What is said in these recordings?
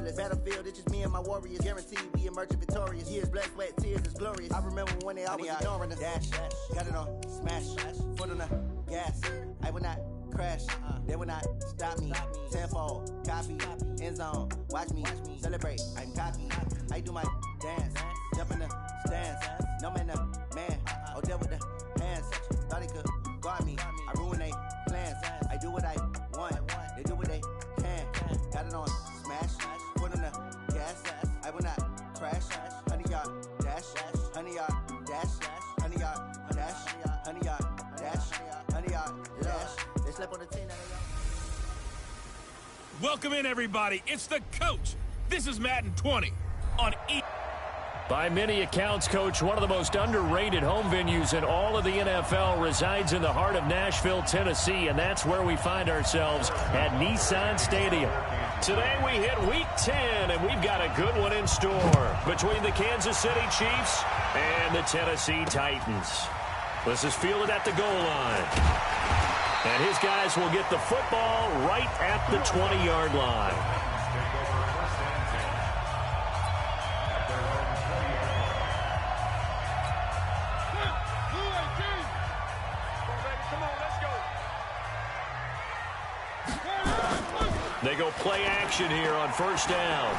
endless battlefield. It's just me and my warriors. Guaranteed we emerge victorious. Years, blood, sweat, tears is glorious. I remember when they always ignoring us. Dash, got it on, smash, foot on the gas. I will not crash, they will not stop me. Tenfold, copy, end zone, watch me celebrate. I'm cocky, I do my dance, jump in the stands. No man, man, oh deal with the hands. Thought he could guard me, I ruin they plans. I do what I want, they do what they can. Got it on, smash, foot on the gas. I will not crash, 100-yard dash, 100-yard dash, 100-yard dash, 100-yard dash, 100-yard dash. They slept on the team. Welcome in, everybody. It's the coach. This is madden20 on E. By many accounts, Coach, one of the most underrated home venues in all of the NFL resides in the heart of Nashville, Tennessee, and that's where we find ourselves at Nissan Stadium. Today we hit Week 10, and we've got a good one in store between the Kansas City Chiefs and the Tennessee Titans. This is fielded at the goal line. And his guys will get the football right at the 20-yard line. They go play action here on first down.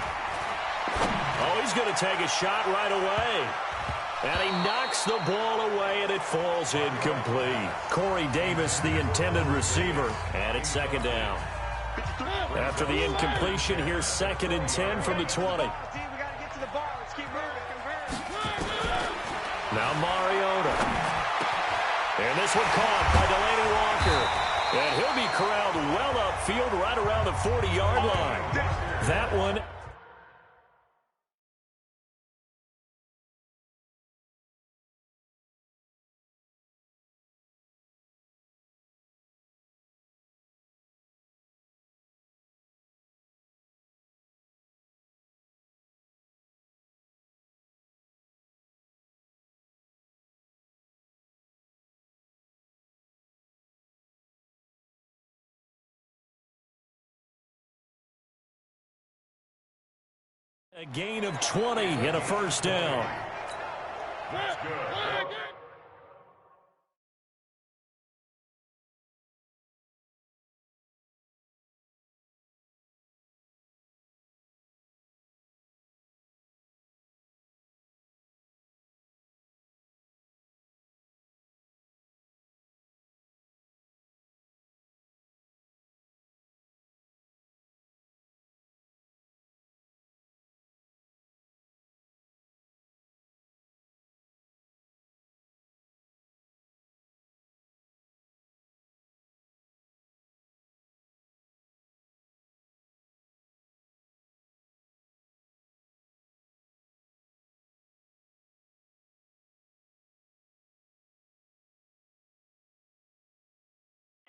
Oh, he's going to take a shot right away. And he knocks the ball away, and it falls incomplete. Corey Davis, the intended receiver, and it's second down. After the incompletion, here's 2nd and 10 from the 20. Now Mariota. And this one caught by Delaney Walker. And he'll be corralled well upfield right around the 40-yard line. That one. A gain of 20 and a first down.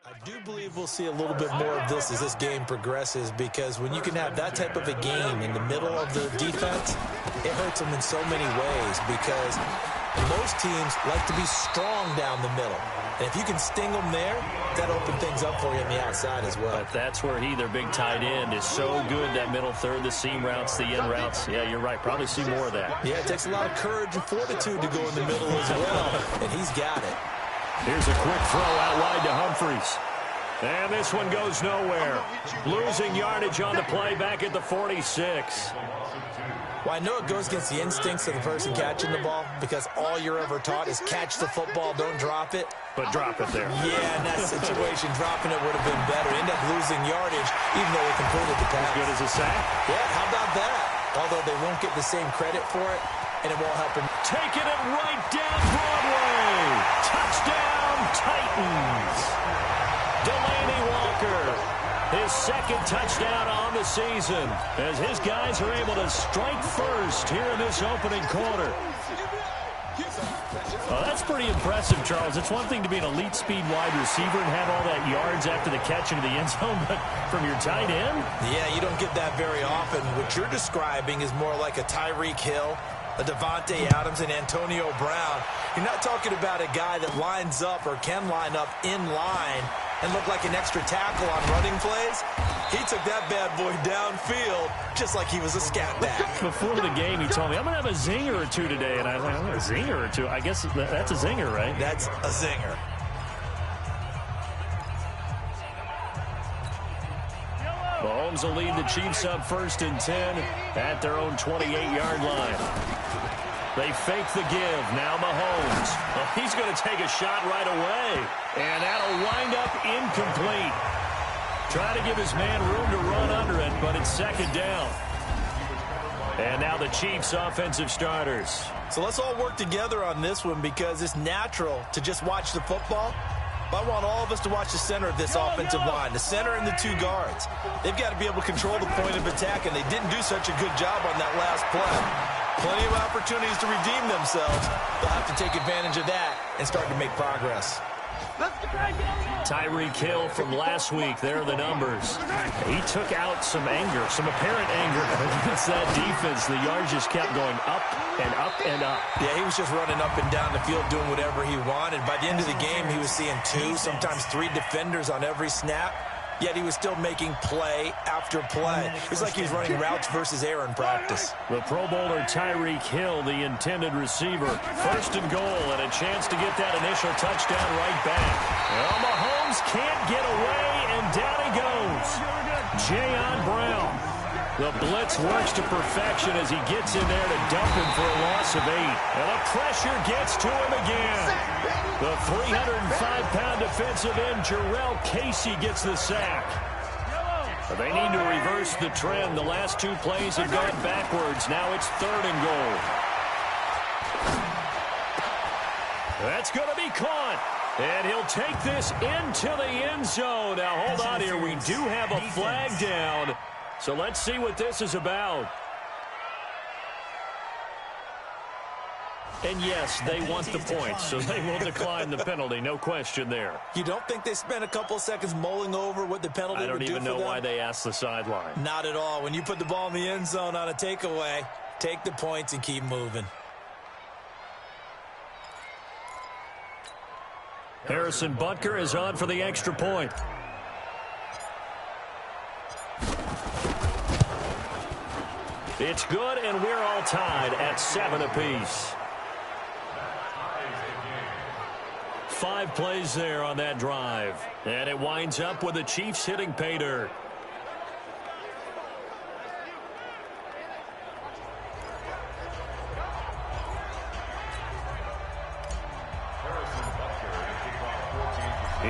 I do believe we'll see a little bit more of this as this game progresses, because when you can have that type of a game in the middle of the defense, it hurts them in so many ways, because most teams like to be strong down the middle. And if you can sting them there, that opens things up for you on the outside as well. But that's where their big tight end, is so good, that middle third, the seam routes, the in routes. Yeah, you're right. Probably see more of that. Yeah, it takes a lot of courage and fortitude to go in the middle as well, and he's got it. Here's a quick throw out wide to Humphries. And this one goes nowhere. Losing yardage on the play back at the 46. Well, I know it goes against the instincts of the person catching the ball, because all you're ever taught is catch the football, don't drop it. But drop it there. Yeah, in that situation, dropping it would have been better. End up losing yardage, even though they completed the pass. As good as a sack? Yeah, how about that? Although they won't get the same credit for it, and it won't help him. Taking it right down Broadway. Touchdown, Titans. Delaney Walker, his 2nd touchdown on the season, as his guys are able to strike first here in this opening quarter. That's pretty impressive, Charles. It's one thing to be an elite speed wide receiver and have all that yards after the catch into the end zone, but from your tight end? Yeah, you don't get that very often. What you're describing is more like a Tyreek Hill, a Devontae Adams, and Antonio Brown. You're not talking about a guy that lines up or can line up in line and look like an extra tackle on running plays. He took that bad boy downfield just like he was a scat back. Before the game, he told me, I'm going to have a zinger or two today. And I was like, a zinger or two? I guess that's a zinger, right? That's a zinger. Mahomes will lead the Chiefs up 1st and 10 at their own 28-yard line. They fake the give. Now Mahomes. Well, he's going to take a shot right away. And that'll wind up incomplete. Trying to give his man room to run under it, but it's 2nd down. And now the Chiefs offensive starters. So let's all work together on this one because it's natural to just watch the football. But I want all of us to watch the center of this offensive line, the center and the 2 guards. They've got to be able to control the point of attack, and they didn't do such a good job on that last play. Plenty of opportunities to redeem themselves. They'll have to take advantage of that and start to make progress. Tyreek Hill from last week. There are the numbers. He took out some anger, some apparent anger against that defense. The yards just kept going up and up and up. Yeah, he was just running up and down the field doing whatever he wanted. By the end of the game, he was seeing 2, sometimes 3 defenders on every snap. Yet he was still making play after play. It was like he was running routes versus air in practice. The Pro Bowler Tyreek Hill, the intended receiver. 1st and goal, and a chance to get that initial touchdown right back. Well, Mahomes can't get away, and down he goes. Jayon Brown. The blitz works to perfection as he gets in there to dump him for a loss of 8. And the pressure gets to him again. The 305-pound defensive end, Jarrell Casey, gets the sack. But they need to reverse the trend. The last 2 plays have gone backwards. Now it's 3rd and goal. That's going to be caught. And he'll take this into the end zone. Now, hold on here. We do have a flag down. So let's see what this is about. And yes, they want the points, so they will decline the penalty. No question there. You don't think they spent a couple of seconds mulling over what the penalty would do for them? I don't even know why they asked the sideline. Not at all. When you put the ball in the end zone on a takeaway, take the points and keep moving. Harrison Butker is on for the extra point. It's good, and we're all tied at 7 apiece. 5 plays there on that drive. And it winds up with the Chiefs hitting pay dirt.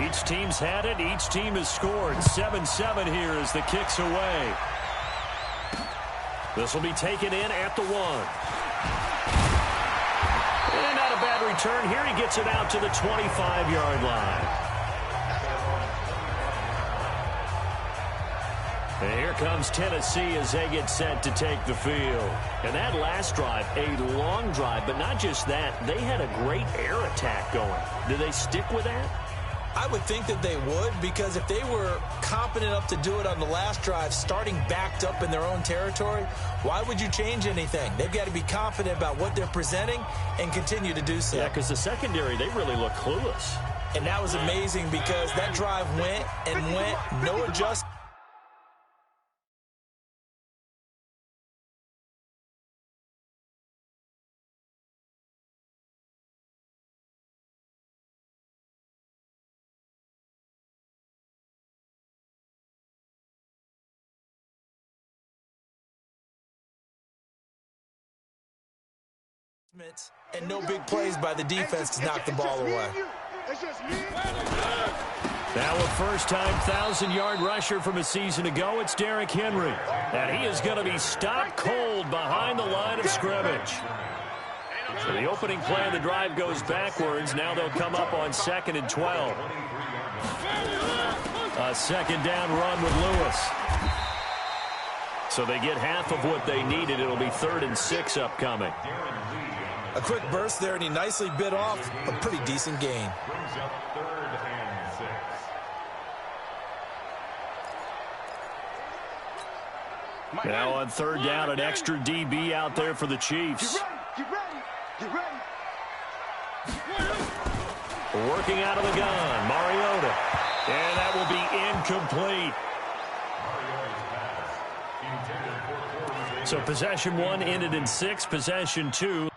Each team's had it. Each team has scored. 7-7 here as the kick's away. This will be taken in at the 1. And not a bad return here. He gets it out to the 25-yard line. And here comes Tennessee as they get set to take the field. And that last drive, a long drive, but not just that. They had a great air attack going. Do they stick with that? I would think that they would, because if they were competent enough to do it on the last drive, starting backed up in their own territory, why would you change anything? They've got to be confident about what they're presenting and continue to do so. Yeah, because the secondary, they really look clueless. And that was amazing because that drive went and went, no adjustment. And no big plays by the defense to knock the ball away. Now a first-time 1,000-yard rusher from a season ago, it's Derrick Henry. And he is going to be stopped cold behind the line of scrimmage. So the opening play of the drive goes backwards. Now they'll come up on 2nd and 12. A second down run with Lewis. So they get half of what they needed. It'll be 3rd and 6 upcoming. A quick burst there, and he nicely bit off a pretty decent gain. Now on 3rd down, an extra DB out there for the Chiefs. Working out of the gun, Mariota. And that will be incomplete. So possession 1 ended in 6. Possession 2.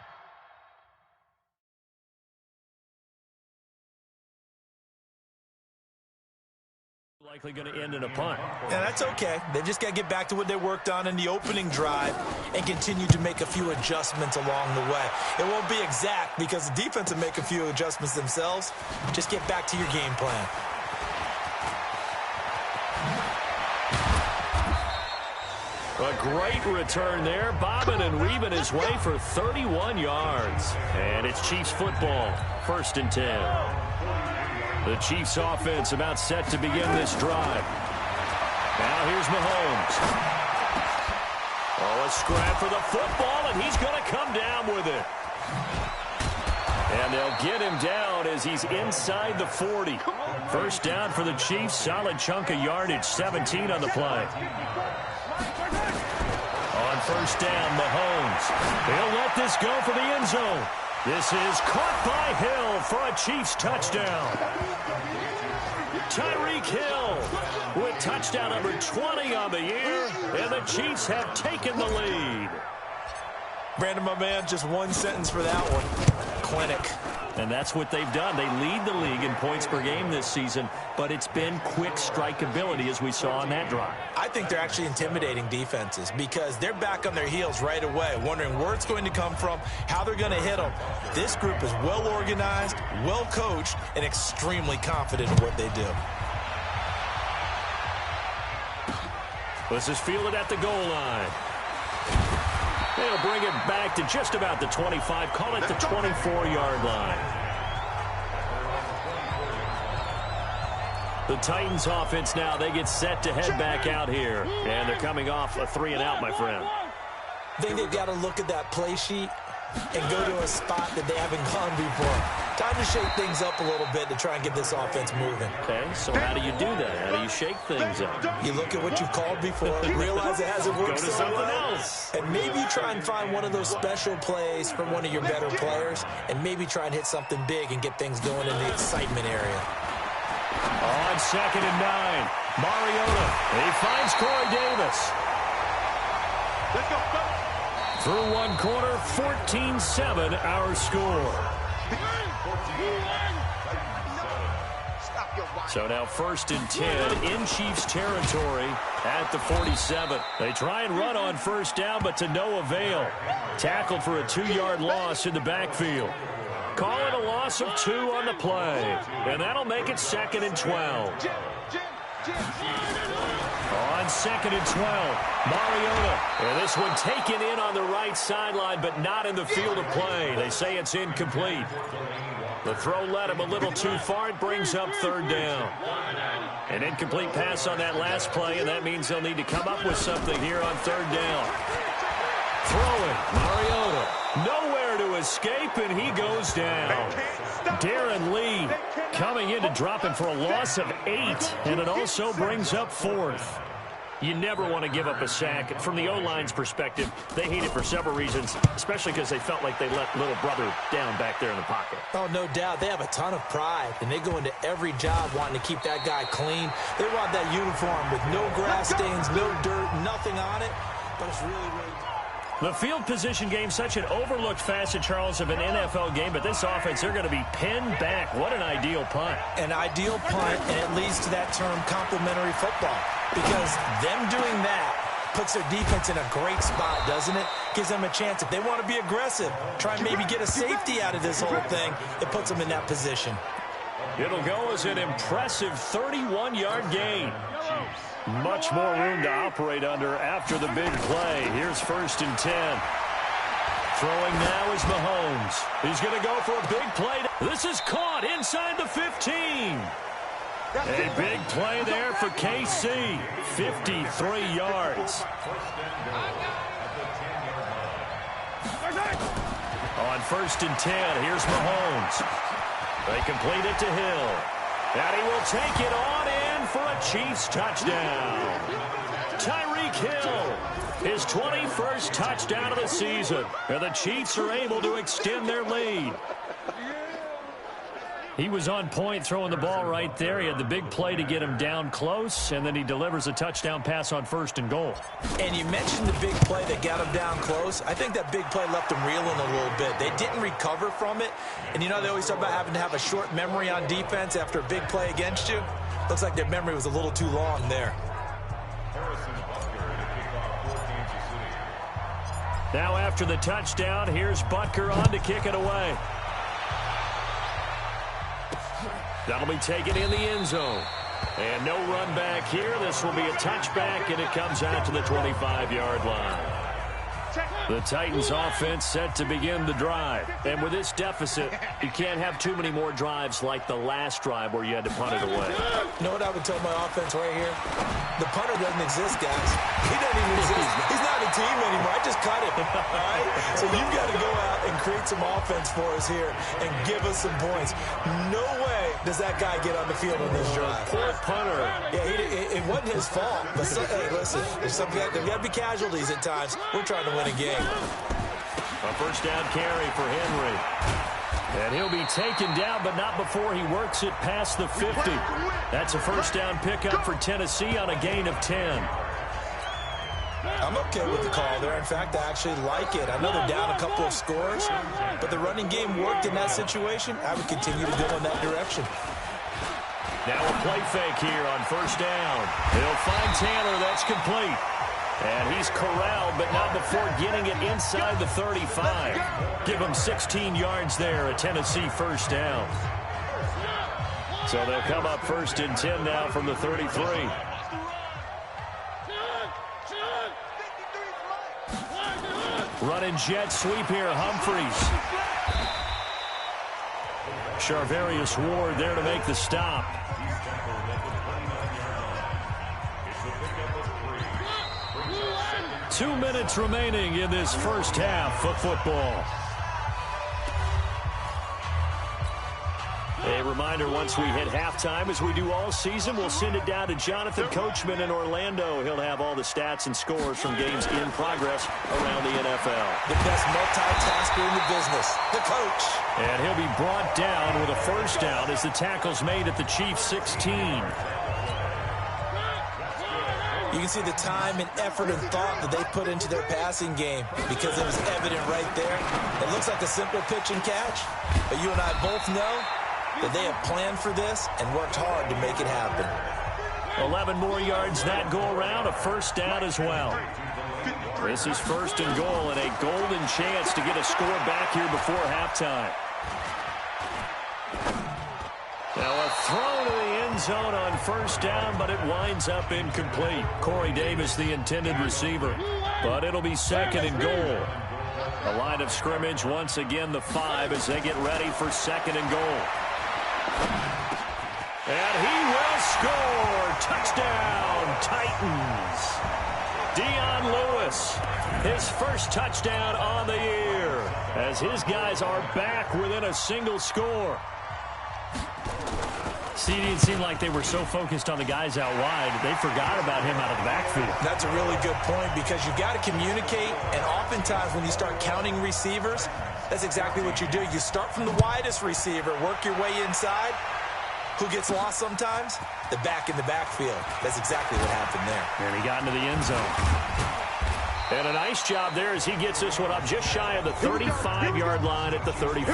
Likely going to end in a punt. Yeah, that's okay. They've just got to get back to what they worked on in the opening drive and continue to make a few adjustments along the way. It won't be exact because the defense will make a few adjustments themselves. Just get back to your game plan. A great return there, bobbing and weaving his way for 31 yards. And it's Chiefs football, 1st and 10. The Chiefs offense about set to begin this drive. Now here's Mahomes. Oh, a scrap for the football, and he's going to come down with it. And they'll get him down as he's inside the 40. First down for the Chiefs, solid chunk of yardage, 17 on the play. On first down, Mahomes. He'll let this go for the end zone. This is caught by Hill for a Chiefs touchdown. Tyreek Hill with touchdown number 20 on the year, and the Chiefs have taken the lead. Brandon, my man, just one sentence for that one. Clinic. And that's what they've done. They lead the league in points per game this season, but it's been quick strikeability as we saw on that drive. I think they're actually intimidating defenses because they're back on their heels right away, wondering where it's going to come from, how they're going to hit them. This group is well organized, well coached, and extremely confident in what they do. This is fielded at the goal line. They'll bring it back to just about the 25, call it the 24-yard line. The Titans offense now, they get set to head back out here. And they're coming off a 3-and-out, my friend. I think they've got to look at that play sheet and go to a spot that they haven't gone before. Time to shake things up a little bit to try and get this offense moving. Okay, so how do you do that? How do you shake things up? You look at what you've called before, realize it hasn't worked so well, else. and maybe try and find one of those special plays from one of your better players, and maybe try and hit something big and get things going in the excitement area. On 2nd and 9, Mariota. He finds Corey Davis. Let's go. Through one quarter, 14-7 our score. So now 1st and 10 in Chiefs territory at the 47. They try and run on first down, but to no avail. Tackled for a 2-yard loss in the backfield. Call it a loss of 2 on the play. And that'll make it 2nd and 12. On 2nd and 12, Mariota. And this one taken in on the right sideline, but not in the field of play. They say it's incomplete. The throw led him a little too far. It brings up 3rd down. An incomplete pass on that last play, and that means they'll need to come up with something here on 3rd down. Throwing, Mariota. Nowhere to escape, and he goes down. Darren Lee coming in to drop him for a loss of 8, and it also brings up 4th. You never want to give up a sack. From the O-line's perspective, they hate it for several reasons, especially because they felt like they let little brother down back there in the pocket. Oh, no doubt. They have a ton of pride, and they go into every job wanting to keep that guy clean. They want that uniform with no grass stains, no dirt, nothing on it, but it's really, really... The field position game, such an overlooked facet, Charles, of an NFL game, but this offense, they're going to be pinned back. What an ideal punt. An ideal punt, and it leads to that term complementary football, because them doing that puts their defense in a great spot, doesn't it? Gives them a chance. If they want to be aggressive, try and maybe get a safety out of this whole thing, it puts them in that position. It'll go as an impressive 31-yard gain. Much more room to operate under after the big play. Here's 1st and 10. Throwing now is Mahomes. He's going to go for a big play. This is caught inside the 15. A big play there for KC. 53 yards. On 1st and 10, here's Mahomes. They complete it to Hill. And he will take it on in for a Chiefs touchdown. Tyreek Hill, his 21st touchdown of the season. And the Chiefs are able to extend their lead. He was on point throwing the ball right there. He had the big play to get him down close, and then he delivers a touchdown pass on 1st and goal. And you mentioned the big play that got him down close. I think that big play left him reeling a little bit. They didn't recover from it. And you know they always talk about having to have a short memory on defense after a big play against you. Looks like their memory was a little too long there. Now after the touchdown, here's Butker on to kick it away. That'll be taken in the end zone. And no run back here. This will be a touchback, and it comes out to the 25-yard line. The Titans offense set to begin the drive. And with this deficit, you can't have too many more drives like the last drive where you had to punt it away. You know what I would tell my offense right here? The punter doesn't exist, guys. He doesn't even exist. He's not a team anymore. I just cut him. All right? So you've got to go out and create some offense for us here and give us some points. No way does that guy get on the field on this drive. Poor punter. Yeah, it wasn't his fault. But hey, listen, there's got to be casualties at times. We're trying to win a game. A 1st down carry for Henry. And he'll be taken down, but not before he works it past the 50. That's a 1st down pickup for Tennessee on a gain of 10. I'm okay with the call there. In fact, I actually like it. I know they're down a couple of scores, but the running game worked in that situation. I would continue to go in that direction. Now a play fake here on 1st down. He'll find Taylor. That's complete. And he's corralled, but not before getting it inside the 35. Give him 16 yards there, a Tennessee 1st down. So they'll come up 1st and 10 now from the 33. Running jet sweep here, Humphreys. Charvarius Ward there to make the stop. 2 minutes remaining in this 1st half of football. A reminder, once we hit halftime, as we do all season, we'll send it down to Jonathan Coachman in Orlando. He'll have all the stats and scores from games in progress around the NFL. The best multitasker in the business, the coach. And he'll be brought down with a 1st down as the tackle's made at the Chiefs' 16. You can see the time and effort and thought that they put into their passing game because it was evident right there. It looks like a simple pitch and catch, but you and I both know that they have planned for this and worked hard to make it happen. 11 more yards that go around, a 1st down as well. This is 1st and goal and a golden chance to get a score back here before halftime. Now a throw to the end zone on 1st down, but it winds up incomplete. Corey Davis, the intended receiver, but it'll be 2nd and goal. The line of scrimmage, once again, the 5 as they get ready for 2nd and goal. And he will score. Touchdown, Titans. Dion Lewis, his 1st touchdown on the year, as his guys are back within a single score. See, it didn't seem like they were so focused on the guys out wide, they forgot about him out of the backfield. That's a really good point because you've got to communicate, and oftentimes when you start counting receivers, that's exactly what you do. You start from the widest receiver, work your way inside. Who gets lost sometimes? The back in the backfield. That's exactly what happened there. And he got into the end zone. And a nice job there as he gets this one up just shy of the 35-yard line at the 34.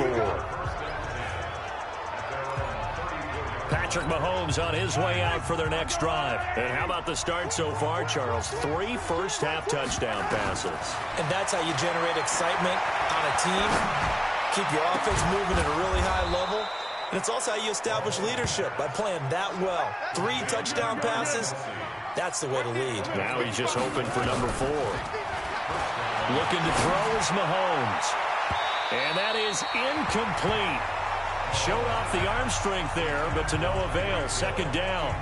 Patrick Mahomes on his way out for their next drive. And how about the start so far, Charles? 3 first-half touchdown passes. And that's how you generate excitement on a team, keep your offense moving at a really high level. And it's also how you establish leadership by playing that well. 3 touchdown passes, that's the way to lead. Now he's just hoping for number 4. Looking to throw is Mahomes. And that is incomplete. Showed off the arm strength there, but to no avail. 2nd down.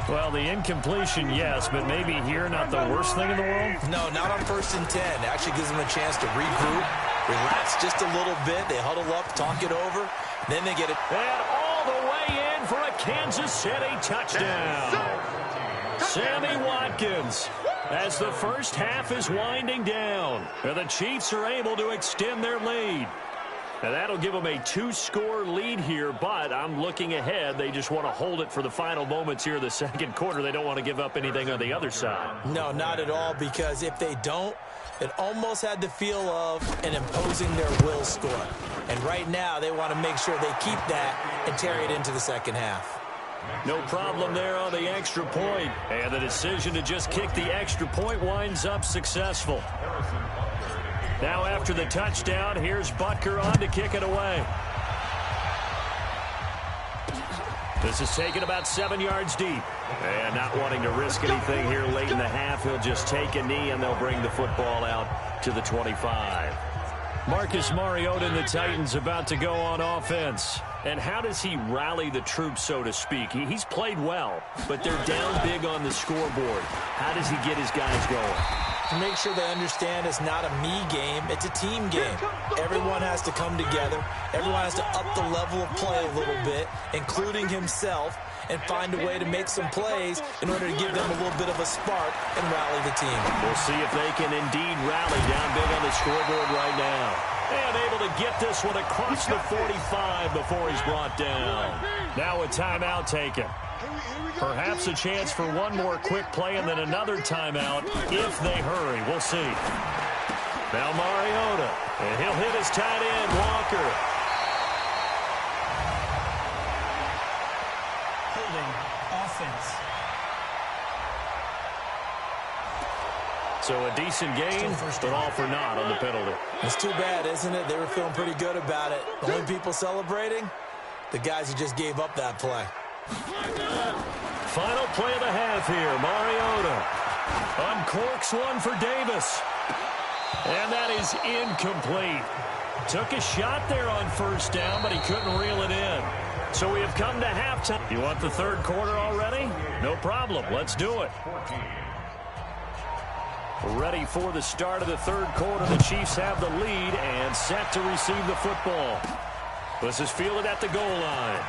Well, the incompletion, yes, but maybe here not the worst thing in the world? No, not on 1st and 10. It actually gives them a chance to regroup, relax just a little bit. They huddle up, talk it over, then they get it. And all the way in for a Kansas City touchdown. Sammy Watkins, as the first half is winding down, and the Chiefs are able to extend their lead. And that'll give them a 2-score lead here, but I'm looking ahead. They just want to hold it for the final moments here of the second quarter. They don't want to give up anything on the other side. No, not at all, because if they don't, it almost had the feel of an imposing their will score. And right now, they want to make sure they keep that and carry it into the second half. No problem there on the extra point. And the decision to just kick the extra point winds up successful. Now after the touchdown, here's Butker on to kick it away. This is taken about 7 yards deep. And not wanting to risk anything here late in the half, he'll just take a knee and they'll bring the football out to the 25. Marcus Mariota and the Titans about to go on offense. And how does he rally the troops, so to speak? He's played well, but they're down big on the scoreboard. How does he get his guys going? To make sure they understand it's not a me game, it's a team game. Everyone has to come together. Everyone has to up the level of play a little bit, including himself, and find a way to make some plays in order to give them a little bit of a spark and rally the team. We'll see if they can indeed rally down big on the scoreboard right now. And able to get this one across the 45 before he's brought down. Now a timeout taken. Perhaps a chance for one more quick play and then another timeout if they hurry. We'll see. Now Mariota. And he'll hit his tight end, Walker. Holding offense. So a decent gain, but all for naught on the penalty. It's too bad, isn't it? They were feeling pretty good about it. The only people celebrating, the guys who just gave up that play. Final play of the half here. Mariota uncorks one for Davis. And that is incomplete. Took a shot there on first down, but he couldn't reel it in. So we have come to halftime. You want the third quarter already? No problem. Let's do it. Ready for the start of the third quarter. The Chiefs have the lead and set to receive the football. This is fielded at the goal line.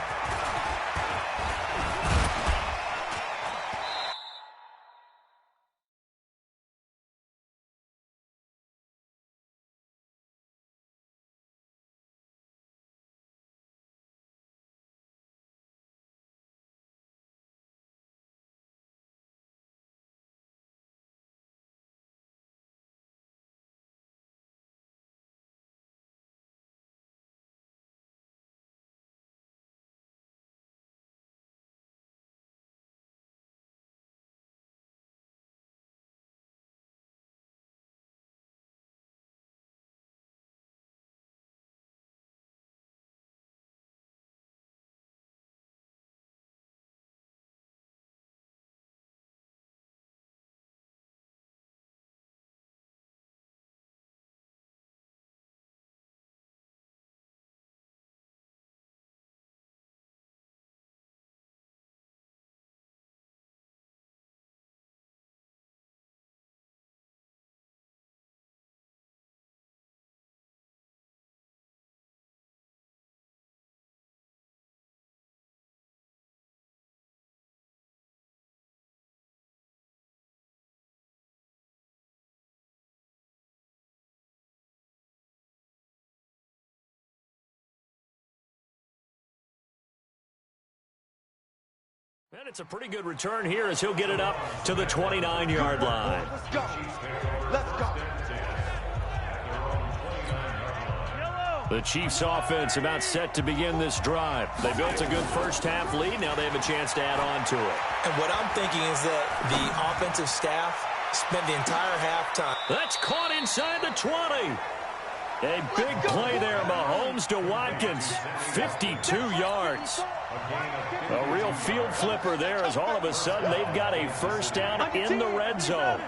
And it's a pretty good return here as he'll get it up to the 29-yard line. Let's go. Let's go. The Chiefs offense about set to begin this drive. They built a good first half lead. Now they have a chance to add on to it. And what I'm thinking is that the offensive staff spent the entire halftime. That's caught inside the 20. A big play there, Mahomes to Watkins, 52 yards. A real field flipper there as all of a sudden they've got a first down in the red zone.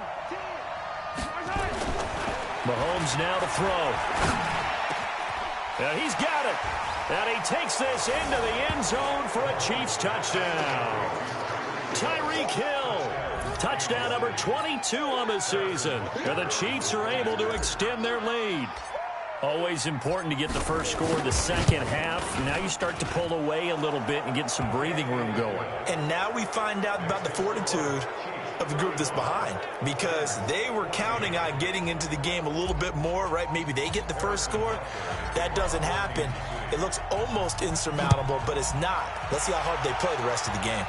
Mahomes now to throw. And he's got it. And he takes this into the end zone for a Chiefs touchdown. Tyreek Hill. Touchdown number 22 on the season. And the Chiefs are able to extend their lead. Always important to get the first score of the second half. Now you start to pull away a little bit and get some breathing room going. And now we find out about the fortitude of the group that's behind because they were counting on getting into the game a little bit more, right? Maybe they get the first score. That doesn't happen. It looks almost insurmountable, but it's not. Let's see how hard they play the rest of the game.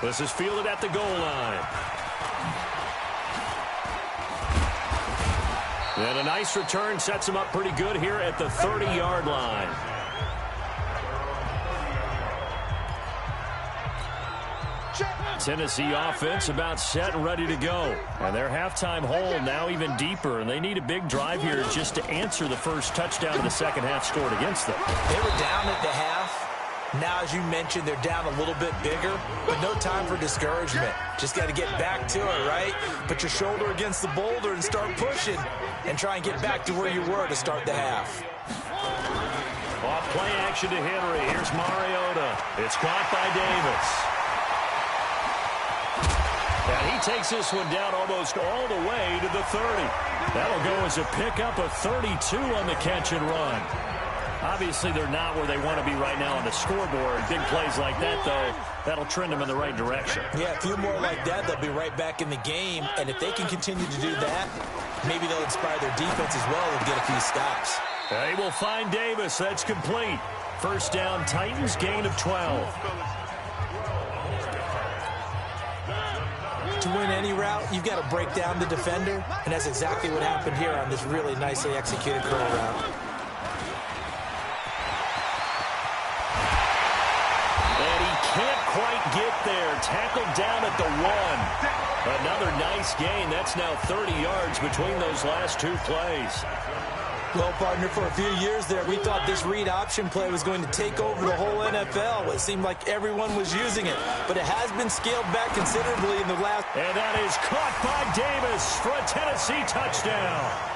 This is fielded at the goal line. And a nice return sets him up pretty good here at the 30-yard line. Tennessee offense about set and ready to go. And their halftime hole now even deeper, and they need a big drive here just to answer the first touchdown of the second half scored against them. They were down at the half. Now, as you mentioned, they're down a little bit bigger, but no time for discouragement. Just got to get back to it, right? Put your shoulder against the boulder and start pushing and try and get back to where you were to start the half. Off play action to Henry. Here's Mariota. It's caught by Davis. And he takes this one down almost all the way to the 30. That'll go as a pickup of 32 on the catch and run. Obviously, they're not where they want to be right now on the scoreboard. Big plays like that, though, that'll trend them in the right direction. Yeah, a few more like that, they'll be right back in the game. And if they can continue to do that, maybe they'll inspire their defense as well and get a few stops. They will find Davis. That's complete. First down, Titans, gain of 12. To win any route, you've got to break down the defender, and that's exactly what happened here on this really nicely executed curl route. Can't quite get there. Tackled down at the 1. Another nice gain. That's now 30 yards between those last two plays. Well, partner, for a few years there, we thought this read option play was going to take over the whole NFL. It seemed like everyone was using it, but it has been scaled back considerably in the last. And that is caught by Davis for a Tennessee touchdown.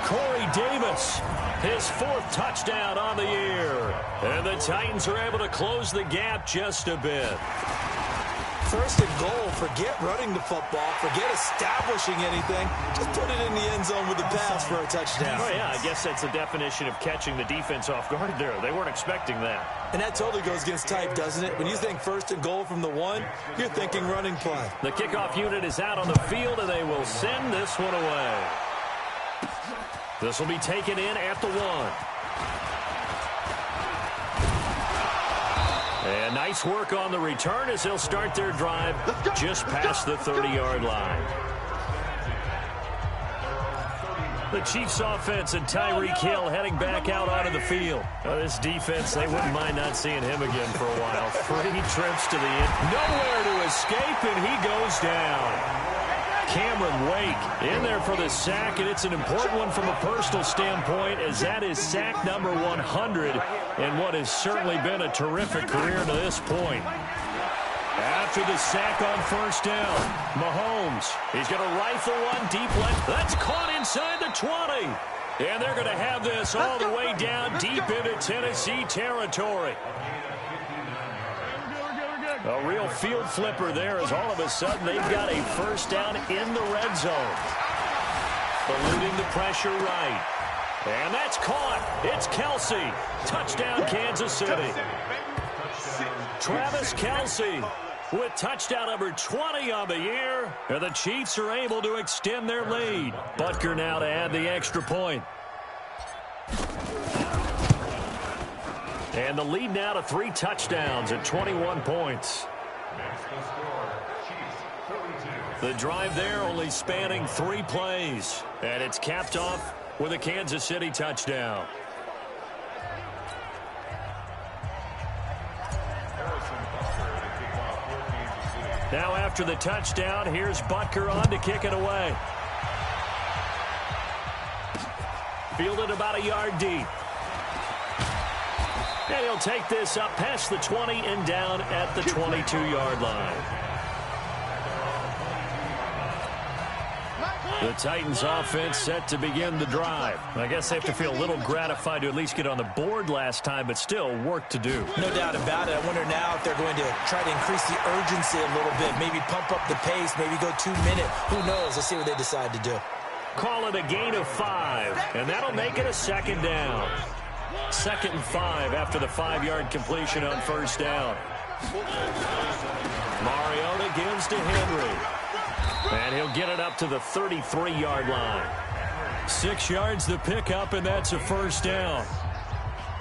Corey Davis, his 4th touchdown on the year. And the Titans are able to close the gap just a bit. First and goal, forget running the football, forget establishing anything. Just put it in the end zone with a pass for a touchdown. Oh, yeah, I guess that's the definition of catching the defense off guard there. They weren't expecting that. And that totally goes against type, doesn't it? When you think first and goal from the 1, you're thinking running play. The kickoff unit is out on the field, and they will send this one away. This will be taken in at the 1. And nice work on the return as they'll start their drive just past the 30-yard line. The Chiefs offense and Tyreek Hill heading back out onto the field. This defense, they wouldn't mind not seeing him again for a while. 3 trips to the end. Nowhere to escape, and he goes down. Cameron Wake in there for the sack, and it's an important one from a personal standpoint as that is sack number 100 in what has certainly been a terrific career to this point. After the sack on first down, Mahomes, he's going to rifle one deep left. That's caught inside the 20. And they're going to have this all the way down deep into Tennessee territory. A real field flipper there as all of a sudden they've got a first down in the red zone. Eluding the pressure right. And that's caught. It's Kelsey. Touchdown, Kansas City. Travis Kelsey with touchdown number 20 on the year. And the Chiefs are able to extend their lead. Butker now to add the extra point. And the lead now to 3 touchdowns at 21 points. The drive there only spanning 3 plays. And it's capped off with a Kansas City touchdown. Now after the touchdown, here's Butker on to kick it away. Fielded about a yard deep. And he'll take this up past the 20 and down at the 22-yard line. The Titans offense set to begin the drive. I guess they have to feel a little gratified to at least get on the board last time, but still work to do. No doubt about it. I wonder now if they're going to try to increase the urgency a little bit, maybe pump up the pace, maybe go 2-minute. Who knows? Let's see what they decide to do. Call it a gain of 5, and that'll make it a second down. 2nd and 5 after the 5-yard completion on first down. Mariota gives to Henry. And he'll get it up to the 33-yard line. 6 yards the pickup, and that's a first down.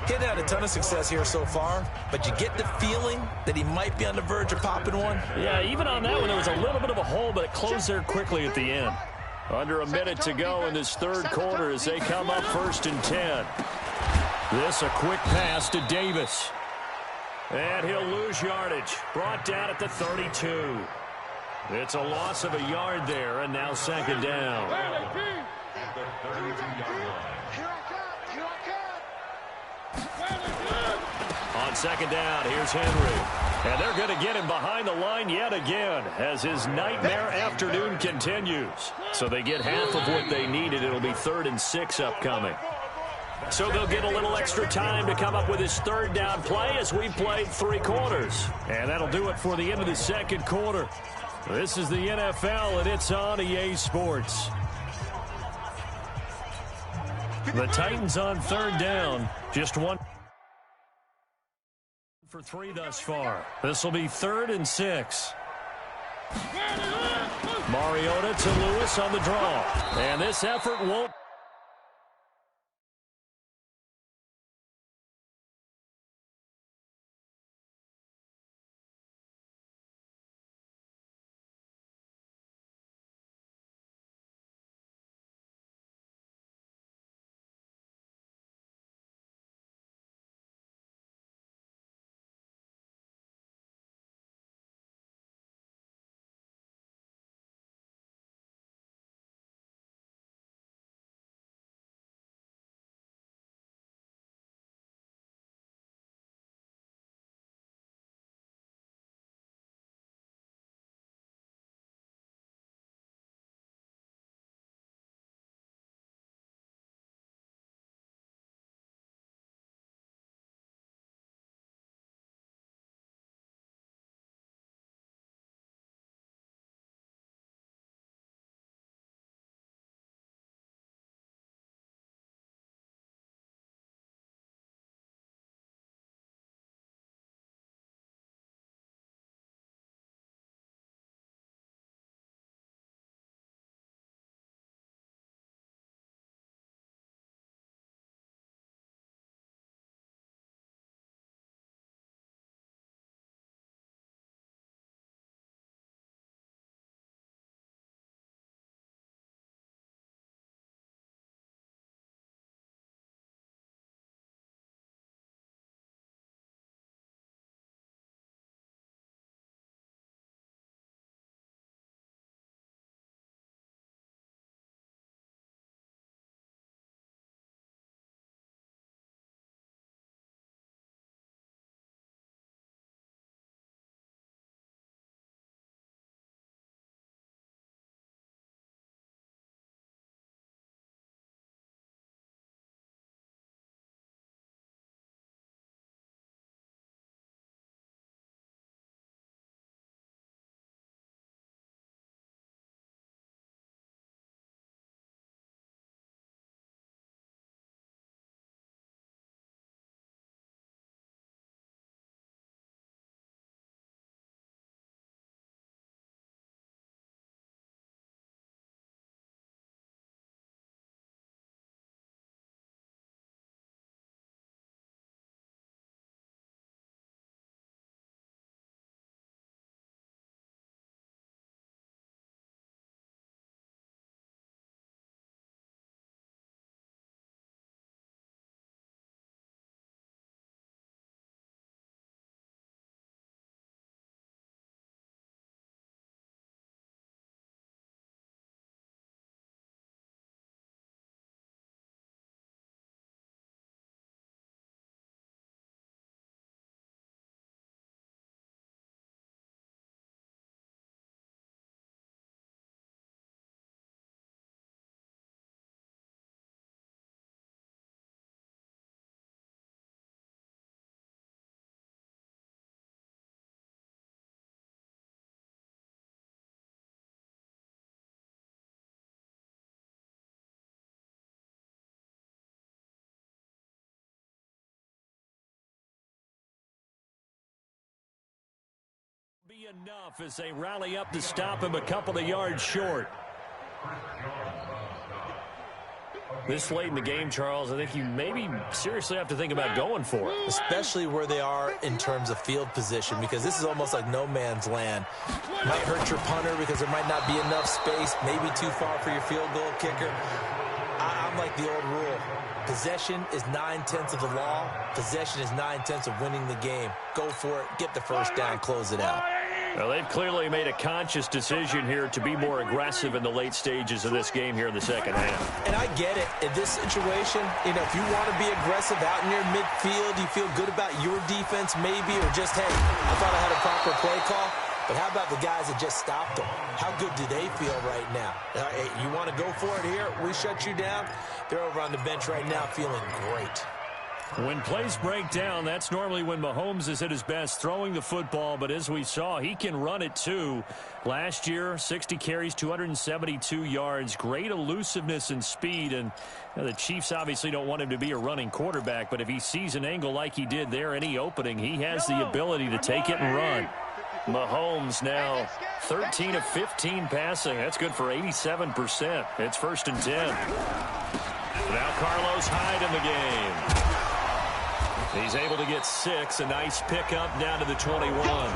He's had a ton of success here so far, but you get the feeling that he might be on the verge of popping one. Yeah, even on that one, there was a little bit of a hole, but it closed there quickly at the end. Under a minute to go in this third quarter as they come up 1st and 10. This a quick pass to Davis. And he'll lose yardage. Brought down at the 32. It's a loss of a yard there, and now 2nd down. On 2nd down, here's Henry. And they're going to get him behind the line yet again as his nightmare afternoon continues. So they get half of what they needed. It'll be 3rd and 6 upcoming. So they'll get a little extra time to come up with his 3rd down play as we played 3 quarters. And that'll do it for the end of the 2nd quarter. This is the NFL, and it's on EA Sports. The Titans on 3rd down. Just one for 3 thus far. This will be 3rd and 6. Mariota to Lewis on the draw. And this effort won't be enough as they rally up to stop him a couple of yards short. This late in the game, Charles, I think you maybe seriously have to think about going for it. Especially where they are in terms of field position, because this is almost like no man's land. Might hurt your punter because there might not be enough space, maybe too far for your field goal kicker. I'm like the old rule. Possession is 9/10 of the law. Possession is 9/10 of winning the game. Go for it. Get the first down. Close it out. Well, they've clearly made a conscious decision here to be more aggressive in the late stages of this game here in the second half. And I get it. In this situation, if you want to be aggressive out in your midfield, you feel good about your defense maybe, or just, hey, I thought I had a proper play call. But how about the guys that just stopped them? How good do they feel right now? Hey, you want to go for it here? We shut you down. They're over on the bench right now feeling great. When plays break down, that's normally when Mahomes is at his best throwing the football. But as we saw, he can run it too. Last year, 60 carries, 272 yards. Great elusiveness and speed. And the Chiefs obviously don't want him to be a running quarterback. But if he sees an angle like he did there, any opening, he has the ability to take it and run. Mahomes now 13 of 15 passing. That's good for 87%. It's 1st and 10. Now Carlos Hyde in the game. He's able to get 6. A nice pickup down to the 21.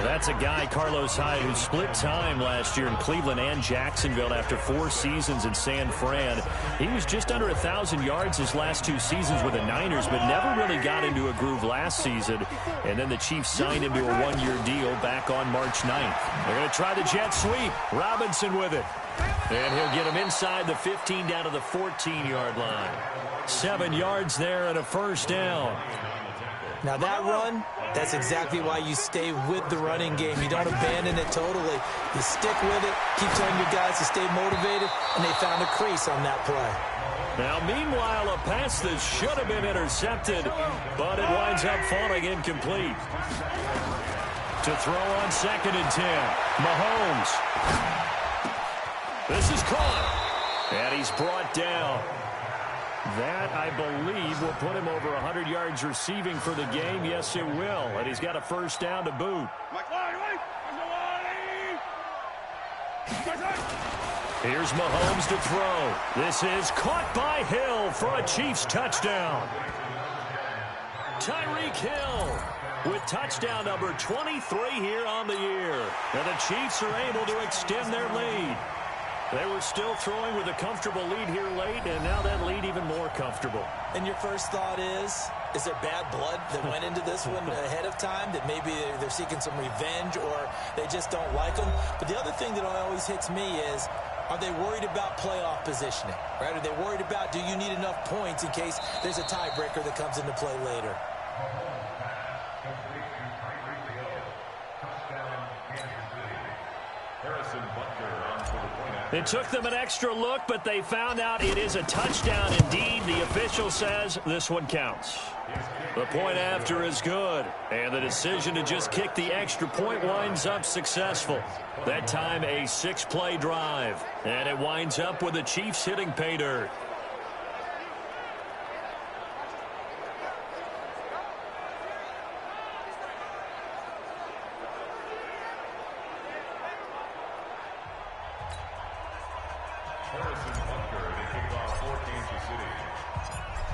That's a guy, Carlos Hyde, who split time last year in Cleveland and Jacksonville after 4 seasons in San Fran. He was just under 1,000 yards his last 2 seasons with the Niners, but never really got into a groove last season. And then the Chiefs signed him to a 1-year deal back on March 9th. They're going to try the jet sweep. Robinson with it. And he'll get him inside the 15 down to the 14-yard line. 7 yards there and a first down. Now that run, that's exactly why you stay with the running game. You don't abandon it totally. You stick with it, keep telling your guys to stay motivated, and they found a crease on that play. Now, meanwhile, a pass that should have been intercepted, but it winds up falling incomplete. To throw on 2nd and 10, Mahomes. This is caught, and he's brought down. That, I believe, will put him over 100 yards receiving for the game. Yes, it will. And he's got a first down to boot. Here's Mahomes to throw. This is caught by Hill for a Chiefs touchdown. Tyreek Hill with touchdown number 23 here on the year. And the Chiefs are able to extend their lead. They were still throwing with a comfortable lead here late, and now that lead even more comfortable. And your first thought is there bad blood that went into this one ahead of time, that maybe they're seeking some revenge or they just don't like them? But the other thing that always hits me is, are they worried about playoff positioning? Right? Are they worried about, do you need enough points in case there's a tiebreaker that comes into play later? It took them an extra look, but they found out it is a touchdown indeed. The official says this one counts. The point after is good, and the decision to just kick the extra point winds up successful. That time a 6-play drive, and it winds up with the Chiefs hitting pay dirt.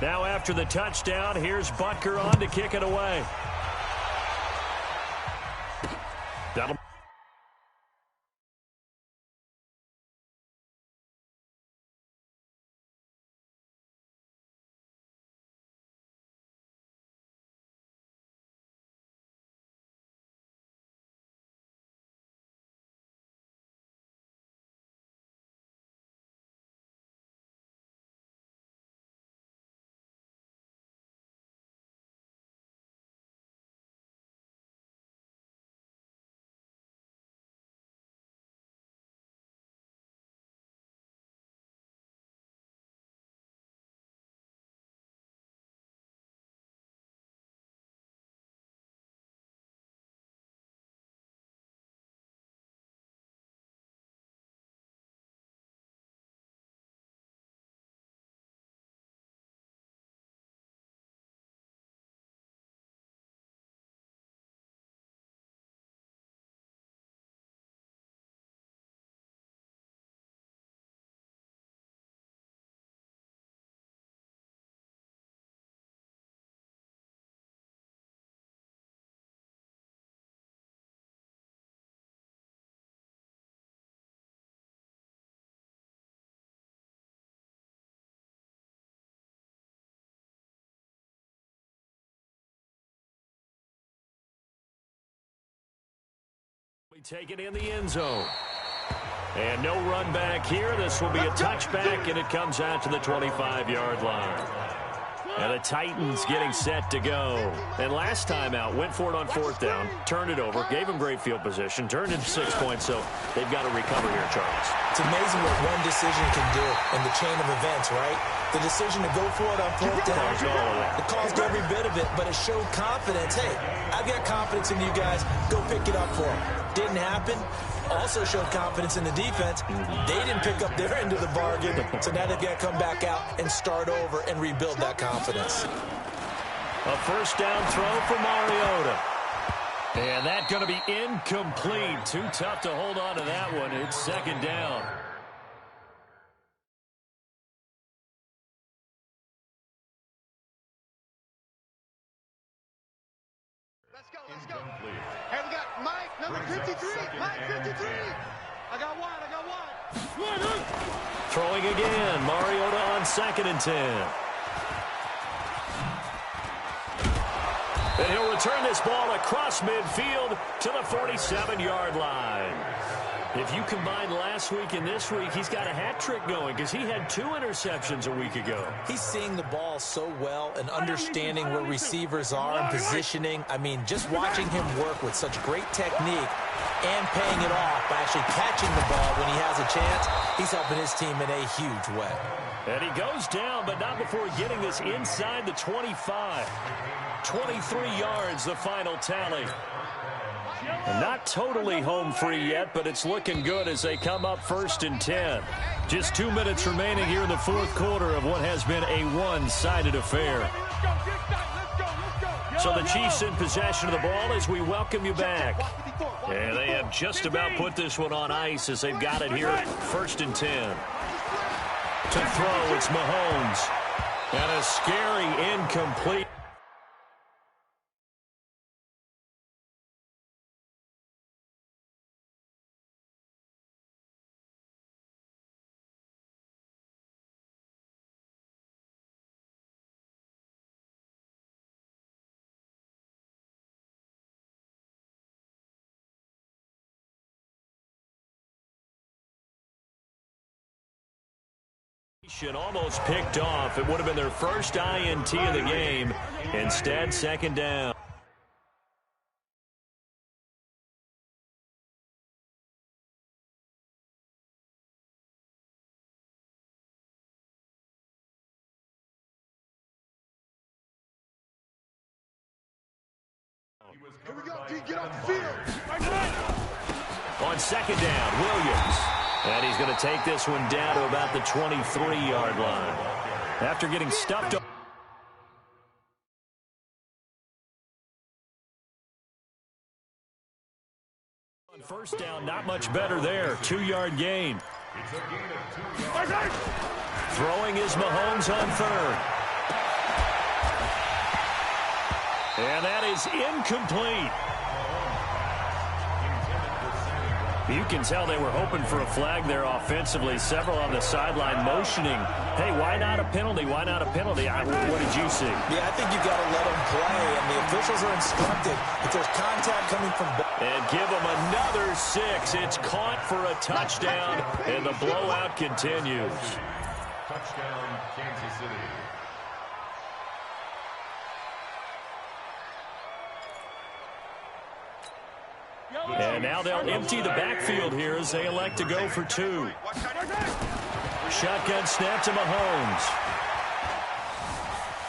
Now after the touchdown, here's Butker on to kick it away. That'll We take it in the end zone. And no run back here. This will be a touchback, and it comes out to the 25-yard line. And the Titans getting set to go. And last time out, went for it on 4th down, turned it over, gave them great field position, turned into 6 points, so they've got to recover here, Charles. It's amazing what one decision can do in the chain of events, right? The decision to go for it on 4th down, it caused every bit of it, but it showed confidence. Hey, I've got confidence in you guys. Go pick it up for them. Didn't happen. Also showed confidence in the defense. They didn't pick up their end of the bargain, so now they've got to come back out and start over and rebuild that confidence. A first down throw for Mariota. And that's going to be incomplete. Too tough to hold on to that one. It's 2nd down. Let's go. Hey, we got Mike, number 53. Mike, 53. I got one. Throwing again. Mariota on 2nd and 10. And he'll return this ball across midfield to the 47-yard line. If you combine last week and this week, he's got a hat trick going because he had 2 interceptions a week ago. He's seeing the ball so well and understanding where receivers are and positioning. I mean, just watching him work with such great technique and paying it off by actually catching the ball when he has a chance, he's helping his team in a huge way. And he goes down, but not before getting this inside the 25. 23 yards, the final tally. And not totally home free yet, but it's looking good as they come up 1st and 10. Just 2 minutes remaining here in the 4th quarter of what has been a one-sided affair. So the Chiefs in possession of the ball as we welcome you back. And they have just about put this one on ice as they've got it here, 1st and 10. To throw, it's Mahomes. And a scary incomplete. Almost picked off. It would have been their first INT of the game. Instead, 2nd down. Here we go, D. Get off the field. On 2nd down, Williams. And he's going to take this one down to about the 23-yard line. After getting stuffed up. On 1st down, not much better there. 2-yard gain. Throwing is Mahomes on 3rd. And that is incomplete. You can tell they were hoping for a flag there offensively. Several on the sideline motioning, hey, why not a penalty? Why not a penalty? What did you see? Yeah, I think you got to let them play, and the officials are instructed if there's contact coming from... And give them another 6. It's caught for a touchdown, and the blowout continues. Touchdown, Kansas City. And now they'll empty the backfield here as they elect to go for 2. Shotgun snap to Mahomes.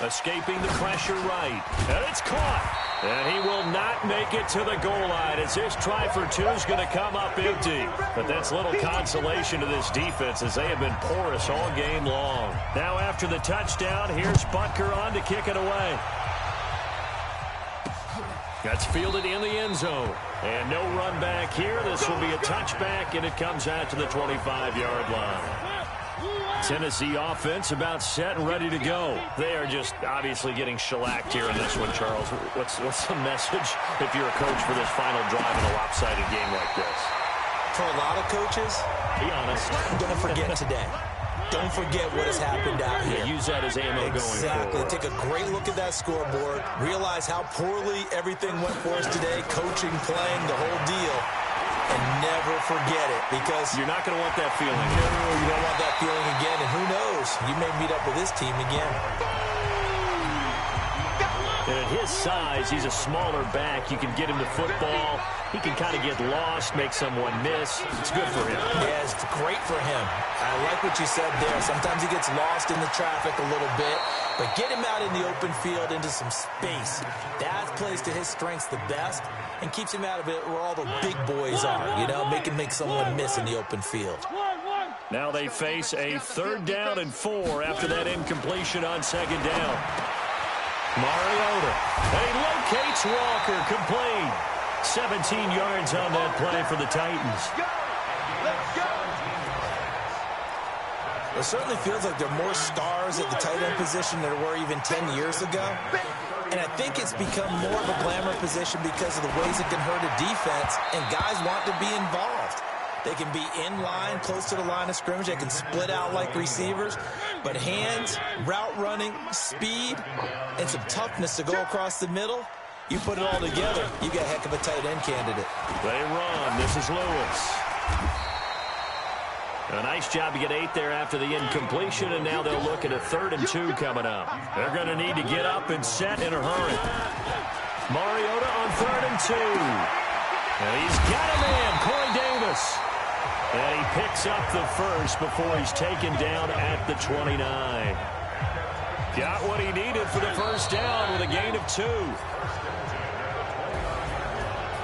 Escaping the pressure right. And it's caught. And he will not make it to the goal line as this try for 2 is going to come up empty. But that's little consolation to this defense as they have been porous all game long. Now after the touchdown, here's Butker on to kick it away. That's fielded in the end zone. And no run back here. This will be a touchback, and it comes out to the 25-yard line. Tennessee offense about set and ready to go. They are just obviously getting shellacked here in this one, Charles. What's the message if you're a coach for this final drive in a lopsided game like this? For a lot of coaches, be honest, don't forget today. Don't forget what has happened out here. Use that as ammo going forward. Exactly. Take a great look at that scoreboard. Realize how poorly everything went for us today. Coaching, playing, the whole deal. and never forget it, because you're not going to want that feeling. No, you don't want that feeling again, and who knows, you may meet up with this team again. And at his size, he's a smaller back. You can get him to football. He can kind of get lost, make someone miss. It's good for him. Yeah, it's great for him. I like what you said there. Sometimes he gets lost in the traffic a little bit, but get him out in the open field into some space. That plays to his strengths the best and keeps him out of it where all the big boys are, you know, make someone miss in the open field. Now they face a 3rd down and 4 after that incompletion on 2nd down. Mariota, and he locates Walker, complete. 17 yards on that play for the Titans. It certainly feels like there are more stars at the tight end position than there were even 10 years ago. And I think it's become more of a glamour position because of the ways it can hurt a defense, and guys want to be involved. They can be in line, close to the line of scrimmage. They can split out like receivers. But hands, route running, speed, and some toughness to go across the middle, you put it all together, you got a heck of a tight end candidate. They run. This is Lewis. A nice job to get 8 there after the incompletion, and now they'll look at a 3rd and 2 coming up. They're going to need to get up and set in a hurry. Mariota on 3rd and 2. And he's got a man, Corey Davis. And he picks up the first before he's taken down at the 29. Got what he needed for the first down with a gain of 2.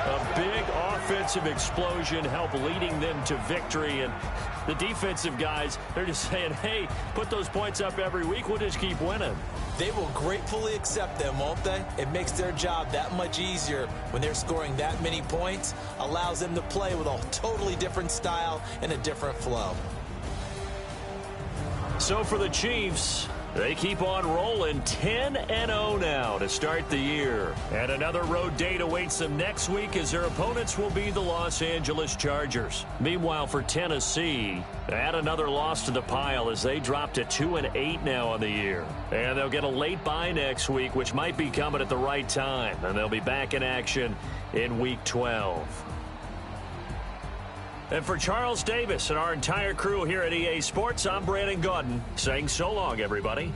A big offensive explosion helped leading them to victory. And the defensive guys, they're just saying, hey, put those points up every week. We'll just keep winning. They will gratefully accept them, won't they? It makes their job that much easier when they're scoring that many points. Allows them to play with a totally different style and a different flow. So for the Chiefs, they keep on rolling 10-0 now to start the year. And another road date awaits them next week as their opponents will be the Los Angeles Chargers. Meanwhile, for Tennessee, add another loss to the pile as they drop to 2-8 now on the year. And they'll get a late bye next week, which might be coming at the right time. And they'll be back in action in Week 12. And for Charles Davis and our entire crew here at EA Sports, I'm Brandon Gaudin saying so long, everybody.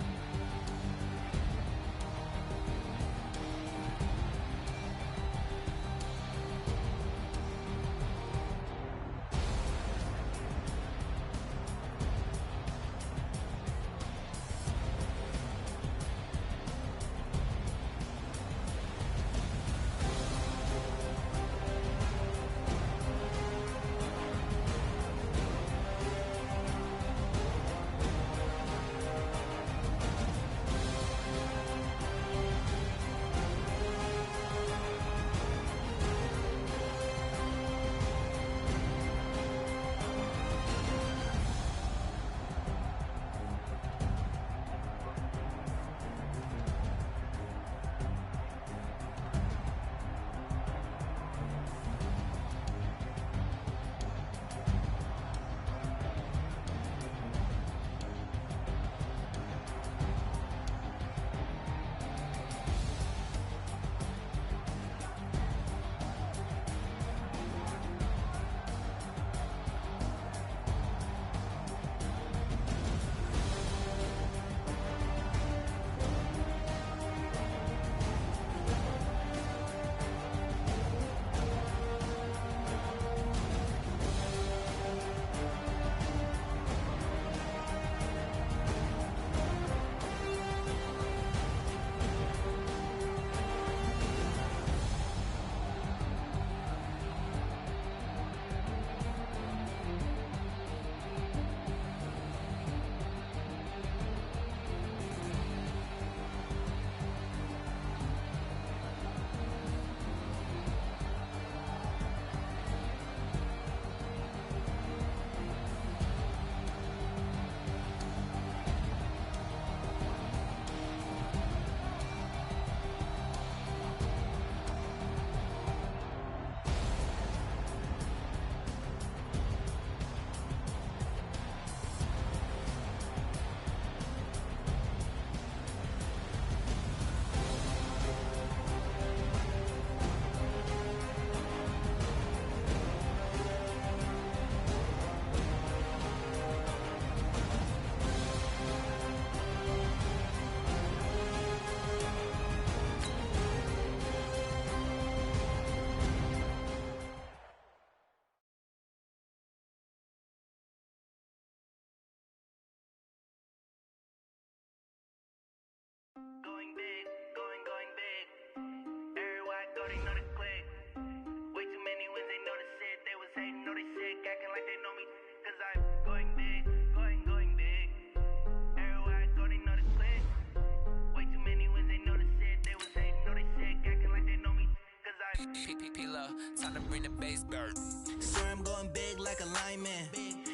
P-Lo, time to bring the bass bird. Swear I'm going big like a lineman.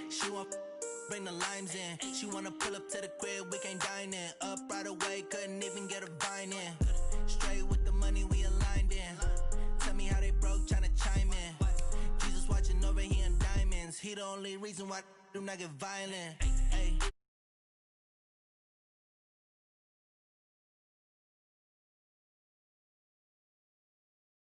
She want bring the limes in. She wanna pull up to the crib, we can't dine in. Up right away, couldn't even get a vine in. Straight with the money we aligned in. Tell me how they broke, tryna chime in. Jesus watching over here in diamonds. He the only reason why I do not get violent.